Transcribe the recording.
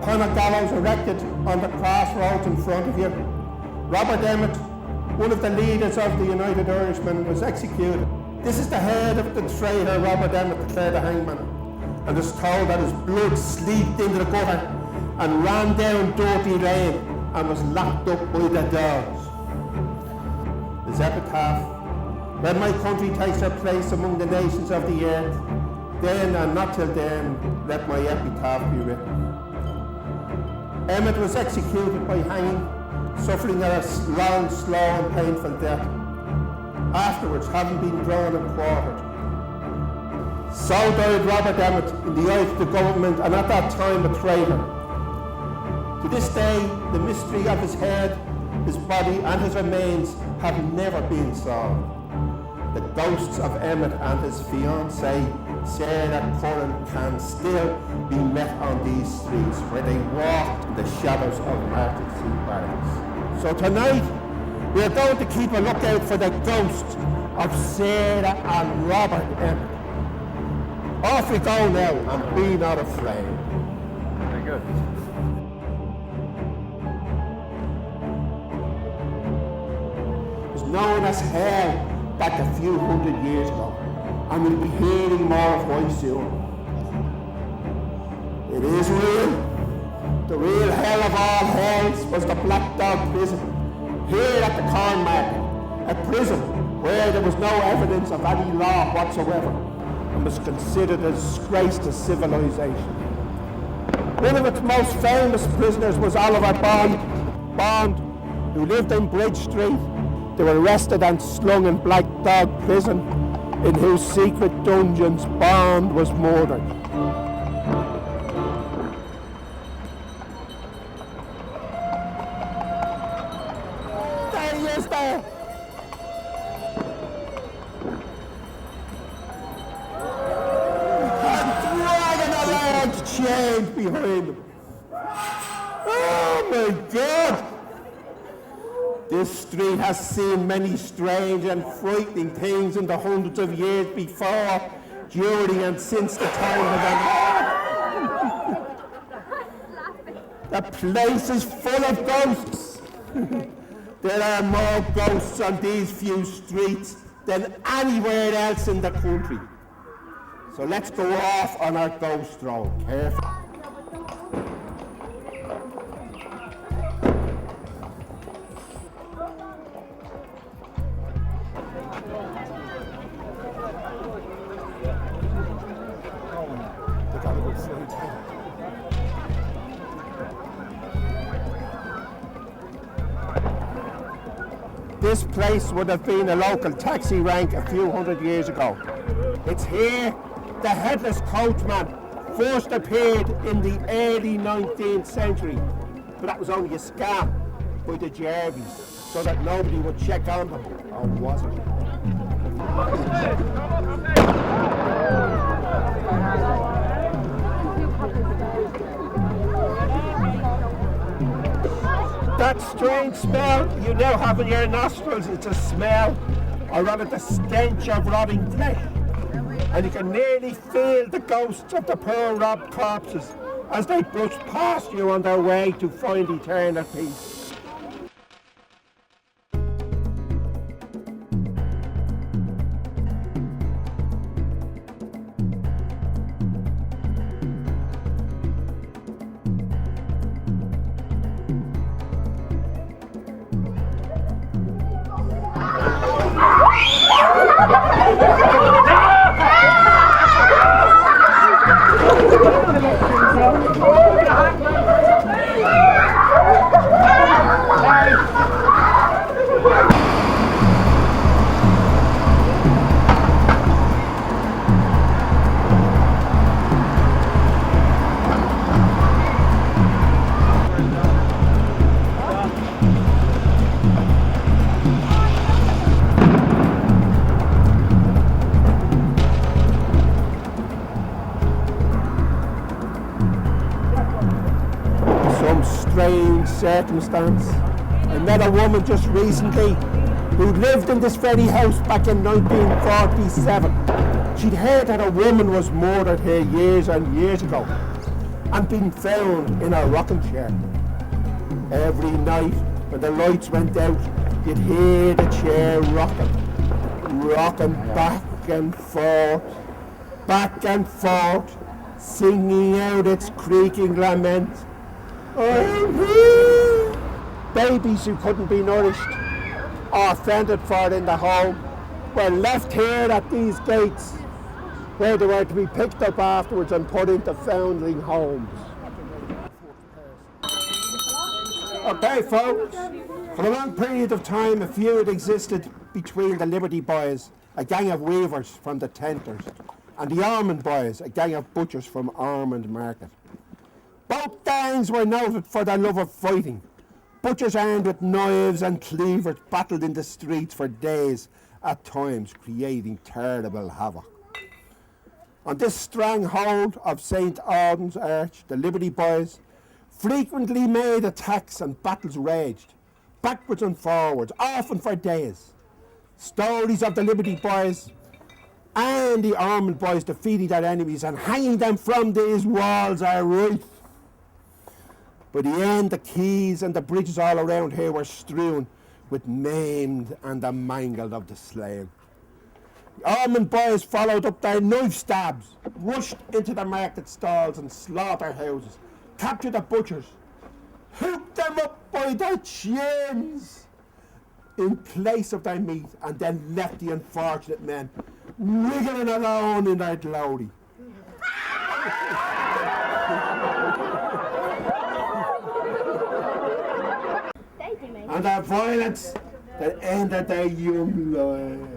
upon a gallows erected on the crossroads in front of you, Robert Emmet, one of the leaders of the United Irishmen, was executed. This is the head of the traitor Robert Emmet, declared the hangman, and is told that his blood sleeped into the gutter and ran down Dirty Lane and was lapped up by the dogs. His epitaph: when my country takes her place among the nations of the earth, then and not till then let my epitaph be written. Emmet was executed by hanging, suffering a long, slow and painful death, afterwards having been drawn and quartered. So died Robert Emmet in the eyes of the government, and at that time a traitor. To this day, the mystery of his head, his body and his remains have never been solved. The ghosts of Emmet and his fiancée, Sarah Curran, can still be met on these streets where they walked in the shadows of Market Street Barracks. So tonight, we are going to keep a lookout for the ghosts of Sarah and Robert Emmet. Off we go now, and be not afraid. Very good. It was known as hell back a few hundred years ago, and we'll be hearing more of why soon. It is real. The real hell of all hells was the Black Dog prison, here at the Corn Market, a prison where there was no evidence of any law whatsoever, and was considered a disgrace to civilization. One of its most famous prisoners was Oliver Bond, who lived in Bridge Street. They were arrested and slung in Black Dog prison, in whose secret dungeons Bond was murdered. There he is there! And dragging a large chain behind him. Oh my God! This street has seen many strange and frightening things in the hundreds of years before, during and since the time of the place is full of ghosts. There are more ghosts on these few streets than anywhere else in the country. So let's go off on our ghost road, careful. This place would have been a local taxi rank a few hundred years ago. It's here the headless coachman first appeared in the early 19th century, but that was only a scam by the Jervies so that nobody would check on them, or was it? That strange smell you now have in your nostrils, it's a smell, or rather the stench of rotting flesh. And you can nearly feel the ghosts of the poor robbed corpses as they brush past you on their way to find eternal peace. Circumstance. I met a woman just recently who lived in this very house back in 1947. She'd heard that a woman was murdered here years and years ago, and been found in a rocking chair. Every night when the lights went out, you'd hear the chair rocking back and forth, singing out its creaking lament. I'm here. Babies who couldn't be nourished or fended for in the home were left here at these gates, where they were to be picked up afterwards and put into foundling homes. Okay, folks, for a long period of time a feud existed between the Liberty Boys, a gang of weavers from the Tenters, and the Ormond Boys, a gang of butchers from Ormond Market. Both gangs were noted for their love of fighting. Butchers armed with knives and cleavers battled in the streets for days, at times creating terrible havoc. On this stronghold of St. Alban's Arch, the Liberty Boys frequently made attacks and battles raged, backwards and forwards, often for days. Stories of the Liberty Boys and the Ormond Boys defeating their enemies and hanging them from these walls are rife. By the end, the quays and the bridges all around here were strewn with maimed and the mangled of the slain. The Ormond Boys followed up their knife stabs, rushed into the market stalls and slaughterhouses, captured the butchers, hooked them up by their chins in place of their meat, and then left the unfortunate men wriggling alone in their glory. And their violence that ended their young lives.